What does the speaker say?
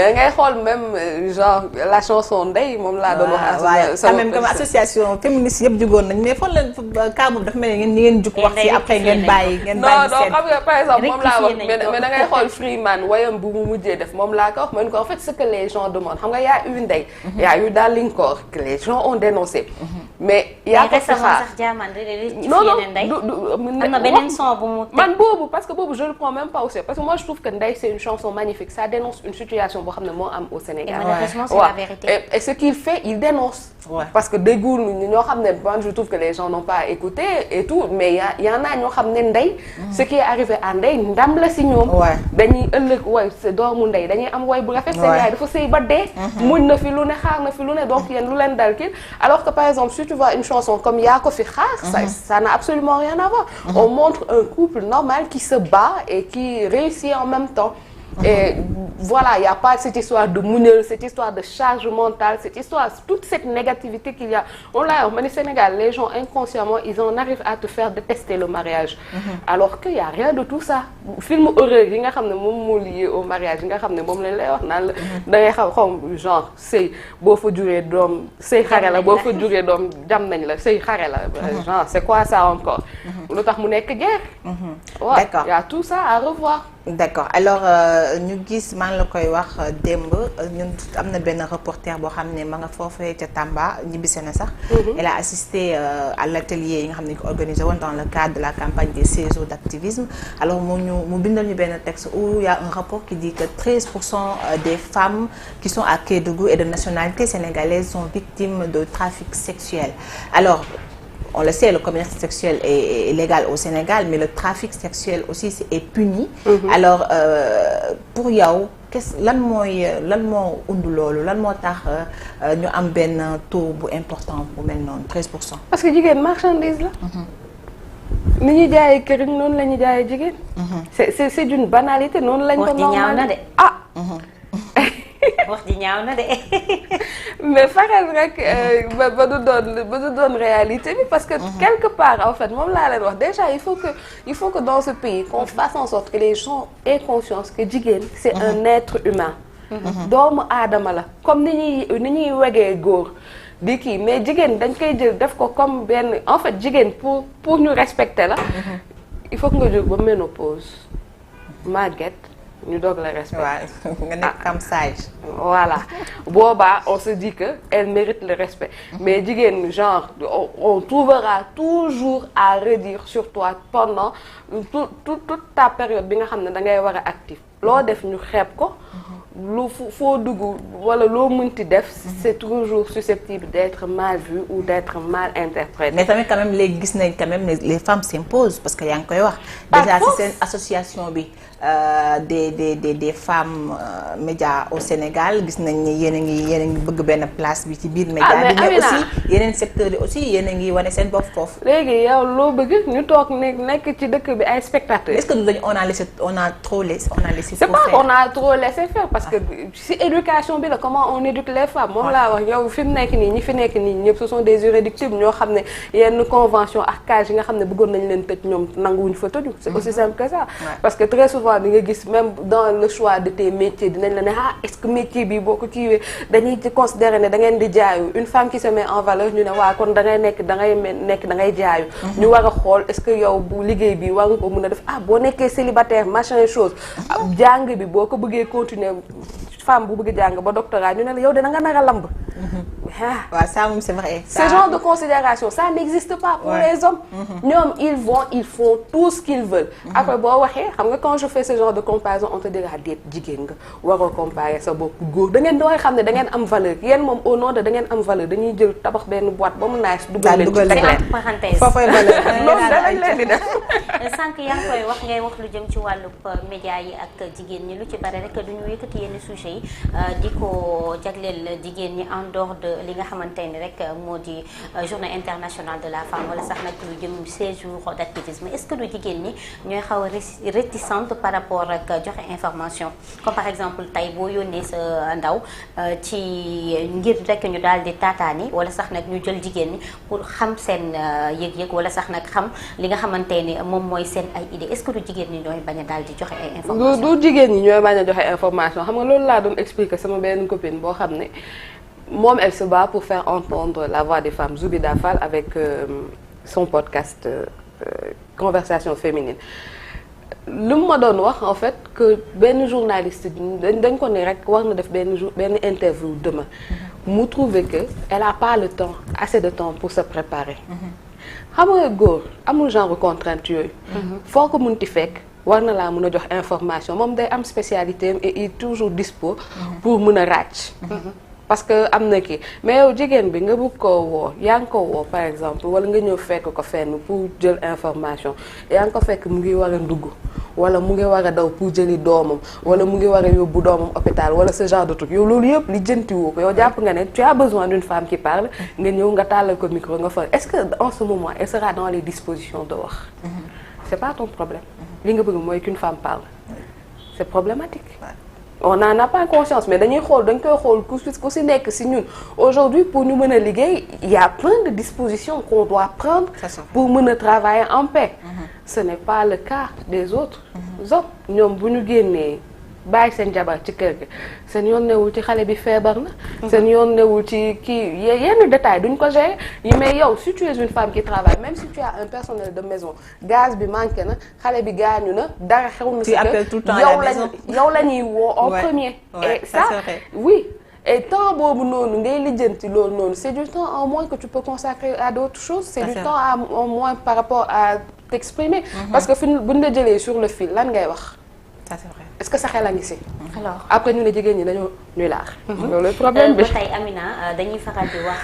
mais ngay xool même genre la chanson Ndeye moom laa doon wax. waaw quand même comme association féministe yëpp jugoon nañ mais fan leen cas boobu dafa mel ni ngeen jug wax ci après ngeen bàyyi. non xam nga par exemple moom laa wax mais da ngay xool Freeman wayam bu mu mujjee def moom laa ko wax man ko en fait ce que les gens demandent xam nga y a eu Ndeye. y a eu Dalinkoor que les gens ont dénoncé. mais yaa ko fi xaar non am na beneen son bu mu man boobu parce que boobu je le prends même pas au sérieux parce que moi je trouve que Ndeye c'est une chanson magnifique ça dénonce une situation boo xam ne moo am au Sénégal. Et malheureusement c'est la vérité. Et ce qu'il fait il dénonce. parce que déggul ñoo xam ne man je trouve que les gens n'ont pas écouté et tout mais y en a ñoo xam ne Ndeye. ce qui est arrivé à Ndeye ndam la si ñoom. dañuy ëllëg way doomu Ndeye dañuy am way bu rafet. seen yaay dafa sëy ba dee. muñ na fi lu ne xaar na fi lu ne donc yéen lu leen dal kii alors que par exemple si tu vois une chanson comme yaa ko fi xaar. ça n'a absolument rien à voir. on montre un couple normal qui se bat et qui réussit en même temps. Et voilà, il n'y a pas cette histoire de muñal, cette histoire de charge mentale, cette histoire, toute cette négativité qu'il y a. On l'a dit, au Sénégal, les gens inconsciemment, ils en arrivent à te faire détester le mariage. Alors qu'il n'y a rien de tout ça. Film horreur, yi nga xam ne moom moo lié au mariage, yi nga xam ne moom lañ lay wax naan la da ngay xam genre sëy boo fa juree doom sëy xare la boo fa juree doom jam nañ la sëy xare la genre c'est quoi ça encore. lu tax mu nekk guerre. D'accord. Il y a tout ça à revoir. D'accord alors ñu gis maa ngi la koy wax démb ñun am na benn reporter boo xam ne ma nga foofee ca Tamba ñibbise na sax. elle a assisté à l'atelier yi nga xam ne ko organisé woon dans le cadre de la campagne des 16 jours d'activisme alors mu bindal ñu benn texte où il y a un rapport qui dit que 13% des femmes qui sont à Kédougou et de nationalité sénégalaise sont victimes de trafic sexuel alors. On le sait, le commerce sexuel est légal au Sénégal, mais le trafic sexuel aussi est puni. Alors, pour yow, lan moo undu loolu lan moo tax ñu am benn taux bu important bu mel noonu 13%. parce que jigéen marchandise la. ni ñuy jaayee kër noonu la ñuy jaayee jigéen. c'est d'une banalité noonu lañ ko normal wax ji ñaaw na de. ah. wax ji ñaaw na de. mais faral rek ba du doon réalité bi parce que quelque part en fait moom laa leen wax déjà il faut que dans ce pays qu'on fasse en sorte que les gens aient conscience que jigéen c'est un être humain. doomu aadama la comme ni ñuy wegee góor di kii mais jigéen dañ koy jël def ko comme benn en fait jigéen pour ñu respecter la. il faut que nga jóg ba ménopause màgget. ñu doog la respect. waaw nga nekk comme sage. voilà boobaa on se dit que elle mérite le respect. mais jigéen genre on trouvera toujours à redire sur toi pendant toute ta période bi nga xam ne da ngay war a actif. loo def ñu xeeb ko. lu foo dugg wala loo mënti def c'est toujours susceptible d'être mal vu ou d'être mal interprété. mais tamit quand même léegi gis nañ quand même les femmes s'imposent parce que yaa ngi koy wax. déjà ci seen association bi des femmes médias au Sénégal gis nañ ni yéen a ngi bëgg benn place bi ci biir média bi mais aussi yeneen secteurs yi aussi yéen a ngi wane seen bopp foofu. léegi yow loo bëgg ñu toog nekk ci dëkk bi ay spectateurs. est-ce que on a trop laissé c'est pas qu'on a trop laissé faire parce que si éducation bi la comment on éduque les femmes moom laa wax yow fi mu nekk nii ñi fi nekk nii ñëpp ce sont des irréductibles ñoo xam ne yenn convention ak cage yi nga xam ne bëggoon nañ leen tëj ñoom nanguwuñ fa tëju c'est aussi simple que ça. parce que très souvent di nga gis même dans le choix de tes métiers dinañ la ne est-ce que métier bi boo ko kiiwee dañuy considérer ne da ngeen di jaayu une femme qui se met en valeur ñu ne waa kon da ngay jaayu. ñu war a xool est-ce que yow bu liggéey bi war nga ko mën a def boo nekkee célibataire machin chose jàng bi boo ko bëggee continuer femme bu bëgg jàng ba doctorat ñu ne la yow de da nga nar a lamb. waaw ça moom c'est vrai. ce genre de considération ça n'existe pas pour les hommes. ñoom ils font tout ce qu'ils veulent. après boo waxee xam nga quand je fais ce genre de comparaison on te dira déet jigéen nga waroo comparer sa bopp góor da ngeen doon xam ne da ngeen am valeur yéen moom au nom de da ngeen am valeur dañuy jël tabax benn boîte ba mu naaj. dugal leen ci teg leen parenthèse. foofay valeur loolu danañ leen di def. sànq yaa ngi koy wax ngay wax lu jëm ci wàllub média yi ak jigéen ñi lu ci bare rek duñu yëkkati yenn sujet yi di ko jagleel jigéen ñi en dehors de li nga xamante ni rek moo di journée internationale de la femme wala sax nag lu jëm 16 jours d'activisme est-ce que du jigéen ñi ñooy xaw a réticente par rapport ak joxe information comme par exemple tey boo yónnee sa ndaw ci ngir rek ñu daal di taataani wala sax nag ñu jël jigéen ñi pour xam seen yëg-yëg wala sax nag xam li nga xamante ni moom mooy seen ay idée est-ce que du jigéen ñi ñooy bañ a daal di joxe ay information du jigéen ñi ñooy bañ a joxe information xam nga loolu laa doon expliquer sama benn copine boo xam ne moom elle se bat pour faire entendre la voix des femmes Zoubida Fall avec son podcast Conversation féminine lu mu ma doon wax en fait que benn journaliste dañ ko ne rek war na def benn interview demain mu trouver que elle a pas le temps assez de temps pour se préparer xam nga góor amul genre contrainte yooyu foo ko munti fekk war na laa mën a jox information moom day am spécialité et il est toujours dispo pour mën a ràcc parce que am na kii mais yow jigéen bi nga bëgg koo woo yaa ngi ko woo par exemple wala nga ñëw fekk ko fenn pour jël information yaa ngi ko fekk mu ngi war a ndugg wala mu ngi war a daw pour jëli doomam wala mu ngi war a yóbbu doomam hôpital wala ce genre de truc yow loolu yëpp li jënti woo ko yow jàpp nga ne tu as besoin d'une femme qui parle nga ñëw nga tàllal ko micro nga fa est-ce que en ce moment elle sera dans les dispositions de wax c'est pas ton problème li nga bëgg mooy qu'une femme parle c'est problématique on n'en a pas conscience mais dañ koy xool ku si nekk si ñun aujourd'hui pour ñu mën a liggéey il y a plein de dispositions qu'on doit prendre pour mën a travailler en paix ce n'est pas le cas des autres hommes ñoom bu ñu génnee bàyyi seen jabar ci kër gi seen yoon newul ci xale bi feebar na seen yoon newul ci kii yenn détails duñ ko gérer mais yow si tu es une femme qui travaille même si tu as un personnel de maison gaz bi manqué na xale bi gaañu na dara xew na si yow la ñuy woo en premier et ça oui et temps boobu noonu ngay lijjanti loolu noonu c'est du temps en moins que tu peux consacrer à d'autres choses c'est du temps en moins par rapport à t'exprimer parce que fi buñ la jëlee sur le fil lan ngay wax ça c'est vrai. Est-ce que ça xel a ngi si. alors après ñu ne jigéen ñi dañoo ñuy laax. loolu problème bi ba tey Amina dañuy faral di wax